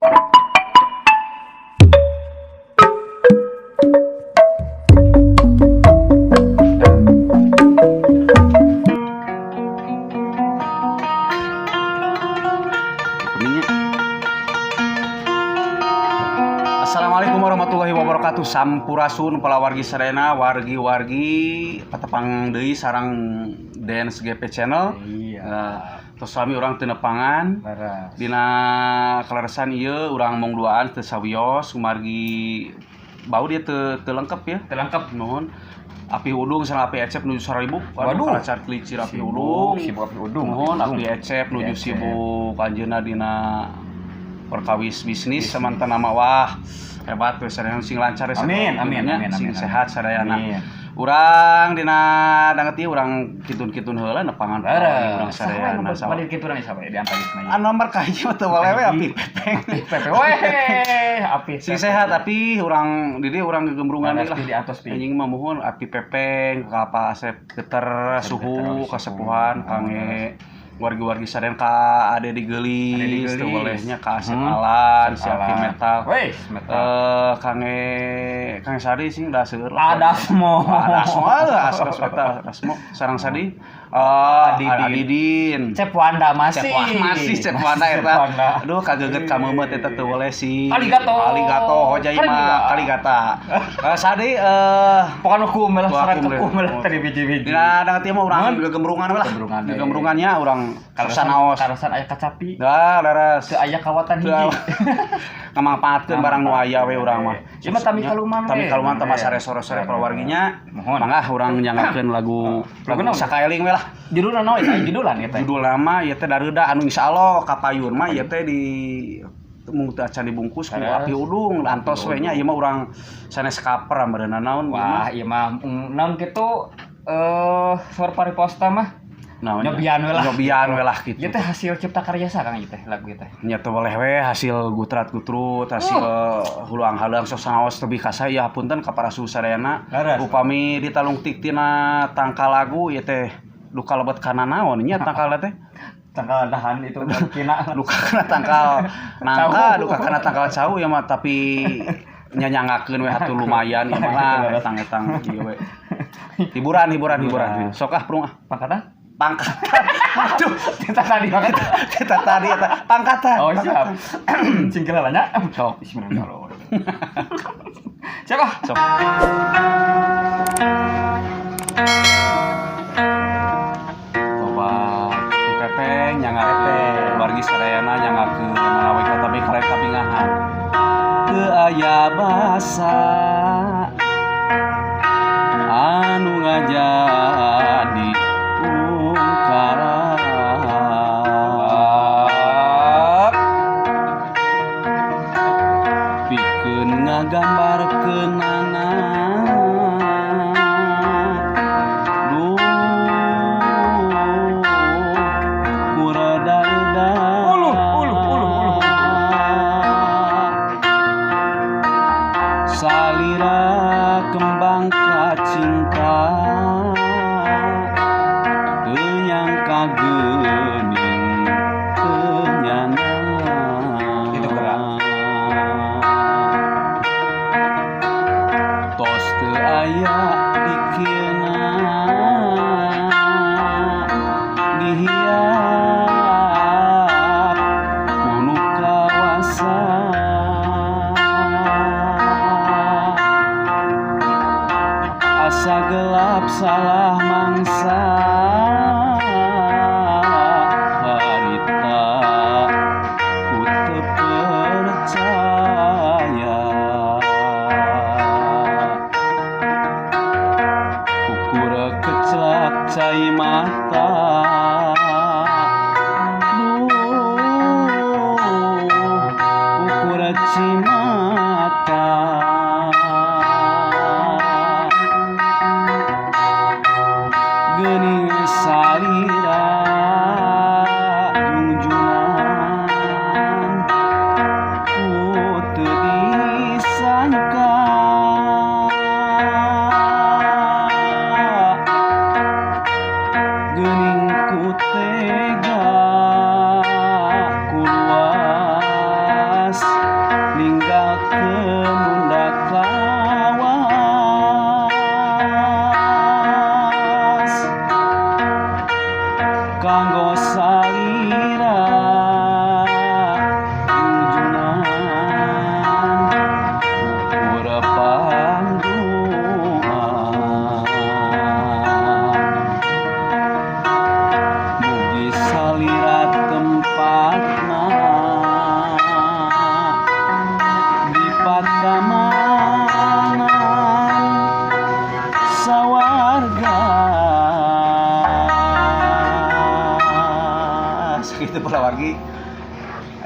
Assalamualaikum warahmatullahi wabarakatuh. Sampurasun pala wargi sadayana, wargi patepang deui sareng Dance GP Channel. Tos suami urang teu nepangan. Dina kaleresan ieu urang mung duaan teu sawios kumargi bau dia teu lengkep ya. Teu lengkep nuhun. Api udung sareng api ecep nuju Saribuk. Waduh, kalacar kelicir api udung. Sibuk api udung. Nuhun api ecep nuju sibuk anjeunna dina perkawis bisnis semantan nama wah hebat we sadayana sing lancar ya. Amin. Sing sehat sadayana. Urang dina danget ieu urang kitun-kitun heula nepangan urang sadayana. Balik kituran isa we diantar isna. Anu nomor kahiji mah teu walewe api pepeng. Pepe we api Sing sehat tapi urang di dieu urang gegembrungan deui lah. Di atos pi. Anjing mah muhun api pepeng ka apa asep geter suhu kasepuhan kange wargi-wargi sadayana ka ade di geulis teu bolehnya ka asep alan si api metal. Weh, metal. Kange sadi sing da seueur. Adasmo Adasmo sareng sadi Adidin. Cep Wanda masih Cep Wanda eta. Aduh kageget ka meumeut eta teu boleh sih. Aligato hojai mah kaligata. Sadi pokona hukum lah sareng hukum lah tadi biji-biji. Dina danget ieu mah urang gegembrungan lah. Gegembrungannya urang sanaos. Karosan aya kacapi. Da leres. Teu aya kawatan hiji. Ngamangpaatkeun barang nu aya we urang mah. Ieu mah tami kaluman teh sare sore-sore pawarginya. Mangga urang nyangakeun lagu sakaeling we lah. Judulna naon eta? Judulan eta. Judul nama ieu teh Dareuda anu insyaallah kapayun mah ieu teh di mung teu acan dibungkus ku api udung antos we nya ieu mah urang sanes kaper ambareunna naon. Wah, ieu mah naon kitu sor pariposta mah nyobian we lah gitu. Ieu teh hasil cipta karya sa Kang ieu teh lagu ieu teh. Nya teh boleh we hasil gutrat-gutrut, hasil huluang-haluang sosanaos teu bikasa ya punten ka para suhu sadayana. Upami ditalung tiktina tangkal lagu ieu teh duka lebet kana naon nya tangkalna teh? Tangkal dahan itu kina duka kana tangkal nangka, duka kana tangkal cau ya mah tapi nyanyangakeun we atuh lumayan ieu mah etang-etang ieu we. Hiburan. Sok prung pangkatan. Aduh, kita tadi eta pangkatan. Oh, siap. Cingkelalanya. Sok, bismillahirrahmanirrahim. Siapa? Sok. Coba dipepeng nyangapeng wargi sadayana nyangakeun manawi katabi karek kabingahan. Teu aya basa anu ngajadi pikeun ngagambarkeun salira kembang kacinta teu nyangka geuning kenyana itu gerak tos teu aya dikieuna dihiap kuno kawasa asa gelap salah mangsa harita ku teu percaya ukur kecelak cai mata ukur cimata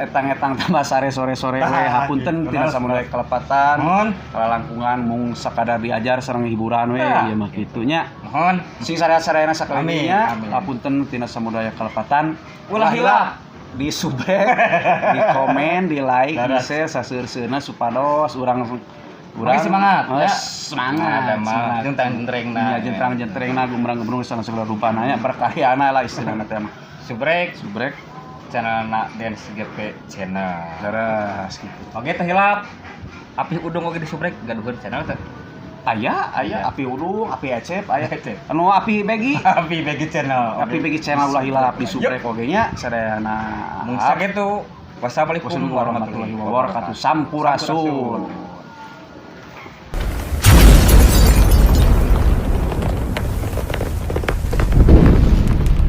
etang-etang tambah sore-sore we hapunten tina samudaya kelepatan. Mohon Kalangkungan mung sakadar diajar sareng hiburan we ieu mah kitu nya. mohon Sing sareana-sareana sakalinya Amin. hapunten tina samudaya kelepatan. Ulah hilah. Di subscribe, di komen, di like, di share saseurseuna supados urang semangat, ya. semangat. Jentreng-jentrengna. Ya jentrang-jentrengna gumrang-gumrang sana segala rupana nya berkaryana lah istilahna teh mah. Subrek channelna Dance GP channel. Leres gitu. Oke teh hilap. Api udung oge di subrek gaduheun channel teh. Aya api udung, api ecep, aya anu api begi. Api bagi channel. Api begi channel ulah hilap di subrek oge nya sareana. Mung sakitu. Wassalamualaikum warahmatullahi wabarakatuh. Sampurasun.